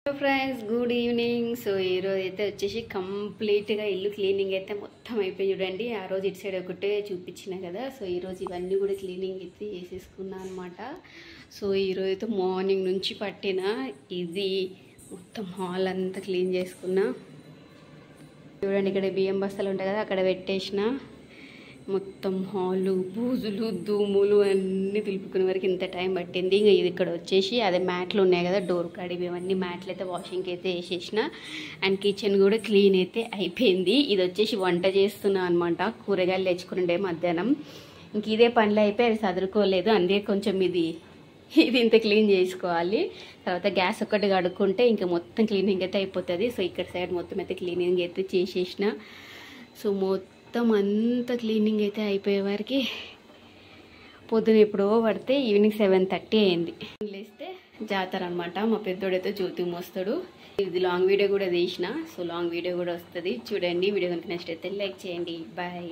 Hello friends, good evening. So ఈరోజు అయితే వచ్చేసి కంప్లీట్గా ఇల్లు క్లీనింగ్ అయితే మొత్తం అయిపోయి చూడండి. ఆ రోజు ఇటు సైడ్ ఒకటే చూపించిన కదా. సో ఈరోజు ఇవన్నీ కూడా క్లీనింగ్ అయితే చేసేసుకున్నా అనమాట. సో ఈరోజు అయితే మార్నింగ్ నుంచి పట్టిన ఇది మొత్తం హాల్ అంతా క్లీన్ చేసుకున్నా. చూడండి, ఇక్కడ బియ్యం బస్తాలు ఉంటాయి కదా, అక్కడ పెట్టేసిన. మొత్తం హాలు, బూజులు, దూములు అన్నీ దులుపుకునే వరకు ఇంత టైం పట్టింది. ఇంకా ఇది ఇక్కడ వచ్చేసి అదే మ్యాట్లు ఉన్నాయి కదా, డోర్ కాడివి ఇవన్నీ మ్యాట్లు అయితే వాషింగ్కి అయితే వేసేసిన. అండ్ కిచెన్ కూడా క్లీన్ అయితే అయిపోయింది. ఇది వచ్చేసి వంట చేస్తున్నా అనమాట. కూరగాయలు తెచ్చుకుంటే మధ్యాహ్నం ఇంక ఇదే పనులు అయిపోయి అవి చదువుకోలేదు. అందుకే కొంచెం ఇది ఇంత క్లీన్ చేసుకోవాలి. తర్వాత గ్యాస్ ఒక్కటి కడుక్కుంటే ఇంకా మొత్తం క్లీనింగ్ అయితే అయిపోతుంది. సో ఇక్కడ సైడ్ మొత్తం అయితే క్లీనింగ్ అయితే చేసేసిన. సో మొత్తం అంతా క్లీనింగ్ అయితే అయిపోయే వారికి పొద్దున ఎప్పుడో పడితే ఈవినింగ్ 7:30 అయింది. లేస్తే జాతర అనమాట. మా పెద్దోడైతే జ్యోతి మోస్తాడు. ఇది లాంగ్ వీడియో కూడా తీసిన. సో లాంగ్ వీడియో కూడా వస్తుంది చూడండి. వీడియో కనుక నచ్చితే లైక్ చేయండి. బాయ్.